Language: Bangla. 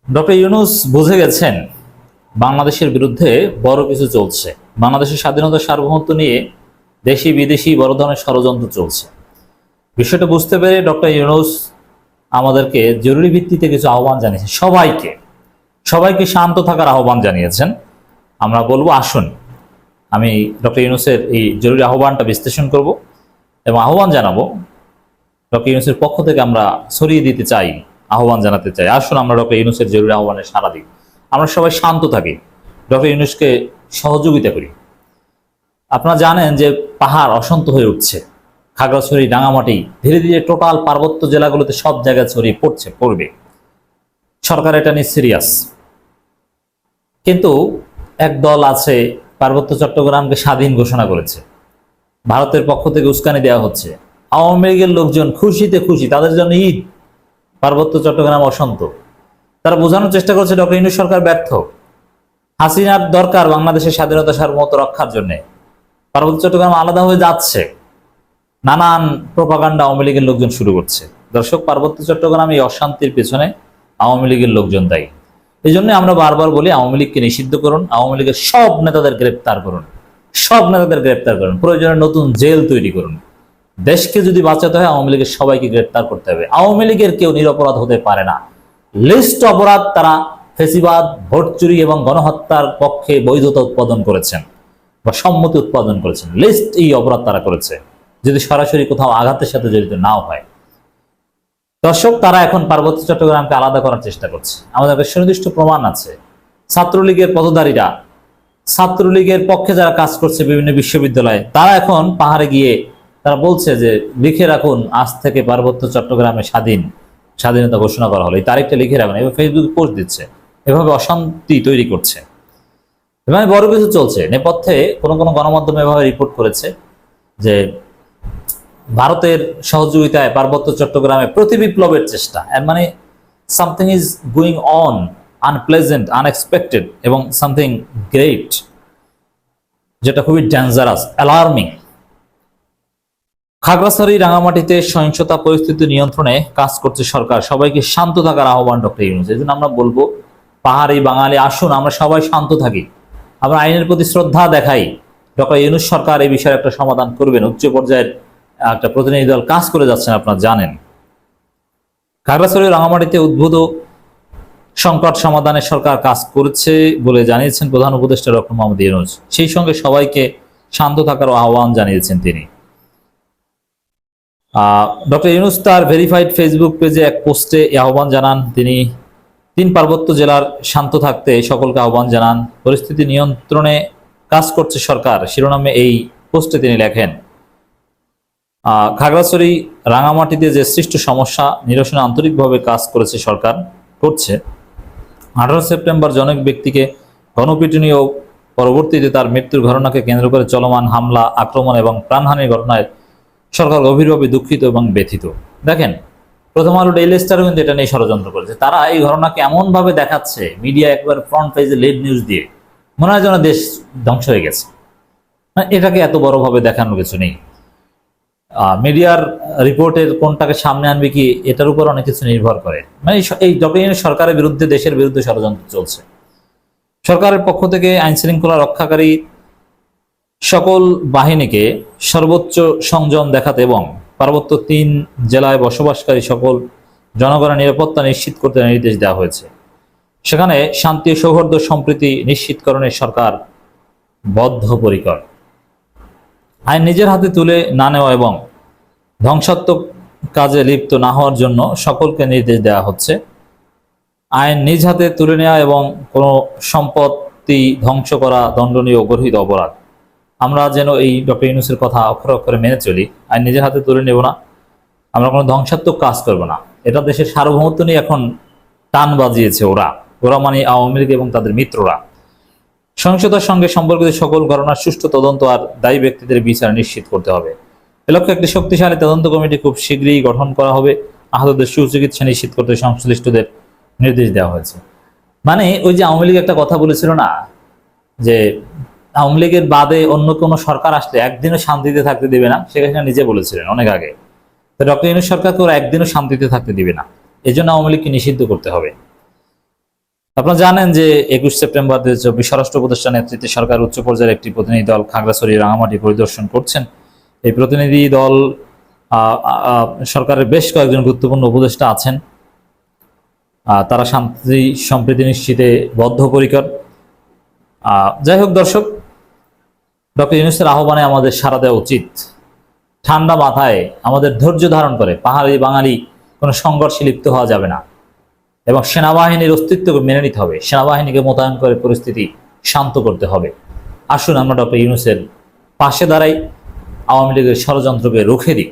ডক্টর ইউনূস বুঝে গেছেন বাংলাদেশের বিরুদ্ধে বড় কিছু চলছে। বাংলাদেশের স্বাধীনতা সার্বভৌমত্ব নিয়ে দেশি বিদেশি বড় ধরনের ষড়যন্ত্র চলছে। বিষয়টা বুঝতে পেরে ডক্টর ইউনূস আমাদেরকে জরুরি ভিত্তিতে কিছু আহ্বান জানিয়েছেন। সবাইকে শান্ত থাকার আহ্বান জানিয়েছেন। আমরা বলবো আসুন আমি ডক্টর ইউনূসের এই জরুরি আহ্বানটা বিশ্লেষণ করব এবং আহ্বান জানাবো। ডক্টর ইউনূসের পক্ষ থেকে আমরা ছড়িয়ে দিতে চাই, আহ্বান জানাতে চাই, আসুন আমরা ডক্টর ইউনূসের জরুরি আহ্বানে সাড়া দিই। আমরা সবাই শান্ত থাকি, ডক্টর ইউনূসকে সহযোগিতা করি। আপনারা জানেন যে পাহাড় অশান্ত হয়ে উঠছে, খাগড়াছড়ি, রাঙামাটি, ধীরে ধীরে টোটাল পার্বত্য জেলাগুলোতে সব জায়গায় ছড়িয়ে পড়বে। সরকার এটা নিয়ে সিরিয়াস, কিন্তু এক দল আছে পার্বত্য চট্টগ্রামকে স্বাধীন ঘোষণা করেছে। ভারতের পক্ষ থেকে উস্কানি দেওয়া হচ্ছে। আওয়ামী লীগের লোকজন খুশিতে খুশি, তাদের জন্য ঈদ। পার্বত্য চট্টগ্রাম অশান্ত। তারা বোঝানোর চেষ্টা করছে ডক্টর ইউনূস সরকার ব্যর্থ। হাসিনার দরকার বাংলাদেশের স্বাধীনতা সার্বভৌমত্ব রক্ষার জন্য। পার্বত্য চট্টগ্রাম আলাদা হয়ে যাচ্ছে, নানান প্রোপাগান্ডা আওয়ামী লীগের লোকজন শুরু করছে। দর্শক, পার্বত্য চট্টগ্রাম এই অশান্তির পেছনে আওয়ামী লীগের লোকজন দায়ী। এই জন্য আমরা বারবার বলি আওয়ামী লীগকে নিষিদ্ধ করুন, আওয়ামী লীগের সব নেতাদের গ্রেপ্তার করুন, প্রয়োজনে নতুন জেল তৈরি করুন। দেশকে যদি বাঁচাতে হয় আওয়ামী লীগের সবাইকে গ্রেপ্তার করতে হবে। আওয়ামী লীগের কেউ নিরপরাধ হতে পারে না। লিস্ট অপরাধ তারা ফেসিবাদ, ভোট চুরি এবং গণহত্যার পক্ষে বৈধতা উৎপাদন করেছেন বা সম্মতি উৎপাদন করেছেন। লিস্ট এই অপরাধ তারা করেছে, যদি সরাসরি কোথাও আঘাতের সাথে জড়িত নাও হয়। দর্শক, তারা এখন পার্বত্য চট্টগ্রামকে আলাদা করার চেষ্টা করছে। আমাদের কাছে সুনির্দিষ্ট প্রমাণ আছে। ছাত্রলীগের পদধারীরা, ছাত্রলীগের পক্ষে যারা কাজ করছে বিভিন্ন বিশ্ববিদ্যালয়ে, তারা এখন পাহাড়ে গিয়ে তারা বলছে যে লিখে রাখুন আজ থেকে পার্বত্য চট্টগ্রামে স্বাধীনতা ঘোষণা করা হলো, এই তারিখটা লিখে রাখুন। এভাবে ফেসবুকে পোস্ট দিচ্ছে, এভাবে অশান্তি তৈরি করছে। এভাবে বড় কিছু চলছে। নেপথ্যে কোনো গণমাধ্যম এভাবে রিপোর্ট করেছে যে ভারতের সহযোগিতায় পার্বত্য চট্টগ্রামে প্রতিবিপ্লবের চেষ্টা। এর মানে something is going on, unpleasant, unexpected এবং সামথিং গ্রেট, যেটা খুবই ডেঞ্জারাস, অ্যালার্মিং। খাগড়াছড়ি, রাঙামাটিতে সহিংসতা পরিস্থিতি নিয়ন্ত্রণে কাজ করছে সরকার। সবাইকে শান্ত থাকার আহ্বান ডক্টর ইউনূস। এই জন্য আমরা বলবো পাহাড়ি বাঙালি আসুন আমরা সবাই শান্ত থাকি, আমরা আইনের প্রতি শ্রদ্ধা দেখাই। ডক্টর ইউনূস সরকার এই বিষয়ে একটা সমাধান করবেন। উচ্চ পর্যায়ের একটা প্রতিনিধি দল কাজ করে যাচ্ছেন, আপনারা জানেন। খাগড়াছড়ি, রাঙামাটিতে উদ্ভূত সংকট সমাধানে সরকার কাজ করছে বলে জানিয়েছেন প্রধান উপদেষ্টা ডক্টর মোহাম্মদ ইউনূস। সেই সঙ্গে সবাইকে শান্ত থাকার আহ্বান জানিয়েছেন তিনি। ডক্টর ইউনূস তার ভেরিফাইড ফেসবুক পেজে এক পোস্টে এই আহ্বান জানান। তিনি 3 পার্বত্য জেলার শান্ত থাকতে সকলকে আহ্বান জানান। পরিস্থিতি নিয়ন্ত্রণে কাজ করছে সরকার শিরোনামে এই পোস্টে তিনি লেখেন, খাগড়াছড়ি, রাঙামাটিতে যে সৃষ্ট সমস্যা নিরসনে আন্তরিকভাবে কাজ করেছে সরকার করছে। 18 সেপ্টেম্বর জনক ব্যক্তিকে গণপিটুনি ও পরবর্তীতে তার মৃত্যুর ঘটনাকে কেন্দ্র করে চলমান হামলা, আক্রমণ এবং প্রাণহানির ঘটনায় সরকার গভীরভাবে দুঃখিত এবং ব্যথিত। দেখেন, প্রথম আলো, ডেইলি স্টারও কিন্তু এটা নিয়ে ষড়যন্ত্র করেছে। তারা এই ঘটনাকে এমন ভাবে দেখাচ্ছে, মিডিয়া একবার ফ্রন্ট পেজে লিড নিউজ দিয়ে, মনে হয় যেন দেশ ধ্বংস হয়ে গেছে। এটাকে এত বড়ভাবে দেখানোর কিছু নেই। মিডিয়ার রিপোর্টের কোনটাকে সামনে আনবে কি, এটার উপর অনেক কিছু নির্ভর করে। মানে এই ডক্টর ইউনূস সরকারের বিরুদ্ধে, দেশের বিরুদ্ধে ষড়যন্ত্র চলছে। সরকারের পক্ষ থেকে আইন শৃঙ্খলা রক্ষাকারী সকল বাহিনীকে সর্বোচ্চ সংযম দেখাতে এবং পার্বত্য 3 জেলায় বসবাসকারী সকল জনগণের নিরাপত্তা নিশ্চিত করতে নির্দেশ দেওয়া হয়েছে। সেখানে শান্তি ও সৌহার্দ্য সম্প্রীতি নিশ্চিতকরণে সরকার বদ্ধপরিকর। আইন নিজের হাতে তুলে না নেওয়া এবং ধ্বংসাত্মক কাজে লিপ্ত না হওয়ার জন্য সকলকে নির্দেশ দেওয়া হচ্ছে। আইন নিজ হাতে তুলে নেওয়া এবং কোনো সম্পত্তি ধ্বংস করা দণ্ডনীয় ও গর্হিত অপরাধ। আমরা যেন এই ডক্টর ইউনূসের কথা অক্ষরে অক্ষরে মেনে চলি। আইন নিজের হাতে তুলে নেব না, আমরা কোনো ধ্বংসাত্মক কাজ করব না। এটা দেশের সার্বভৌমত্ব নিয়ে এখন টান বাজিয়েছে ওরা মানে আওয়ামী লীগ এবং তাদের মিত্ররা। সহিংসতার সঙ্গে সম্পর্কিত সকল ঘটনার সুষ্ঠু তদন্ত আর দায়ী ব্যক্তিদের বিচার নিশ্চিত করতে হবে। এ লক্ষ্যে একটি শক্তিশালী তদন্ত কমিটি খুব শীঘ্রই গঠন করা হবে। আহতদের সুচিকিৎসা নিশ্চিত করতে সংশ্লিষ্টদের নির্দেশ দেওয়া হয়েছে। মানে ওই যে আওয়ামী লীগ একটা কথা বলেছিল না, যে আওয়ামী লীগের বাদে অন্য কোনো সরকার আসলে একদিনও শান্তিতে থাকতে দিবে না, সেখানে নিজে বলেছিলেন অনেক আগে। তো ডক্টর ইউনূস সরকারকে ওরা একদিনও শান্তিতে থাকতে দিবে না, এই জন্য আওয়ামী লীগকে নিষিদ্ধ করতে হবে। আপনারা জানেন যে 21 সেপ্টেম্বর 2024 স্বরাষ্ট্র উপদেষ্টা নেতৃত্বে সরকার উচ্চ পর্যায়ের একটি প্রতিনিধি দল খাগড়াছড়ি রাঙামাটি পরিদর্শন করছেন। এই প্রতিনিধি দল সরকারের বেশ কয়েকজন গুরুত্বপূর্ণ উপদেষ্টা আছেন। তারা শান্তি সম্প্রীতি নিশ্চিতে বদ্ধপরিকর। যাই হোক দর্শক, ডক্টর ইউনূসের আহ্বানে আমাদের সাড়া দেওয়া উচিত। ঠান্ডা মাথায় আমাদের ধৈর্য ধারণ করে পাহাড়ি বাঙালি কোনো সংঘর্ষে লিপ্ত হওয়া যাবে না এবং সেনাবাহিনীর অস্তিত্বকে মেনে নিতে হবে। সেনাবাহিনীকে মোতায়েন করে পরিস্থিতি শান্ত করতে হবে। আসুন আমরা ডক্টর ইউনূসের পাশে দাঁড়াই, আওয়ামী লীগের ষড়যন্ত্রকে রুখে দিই।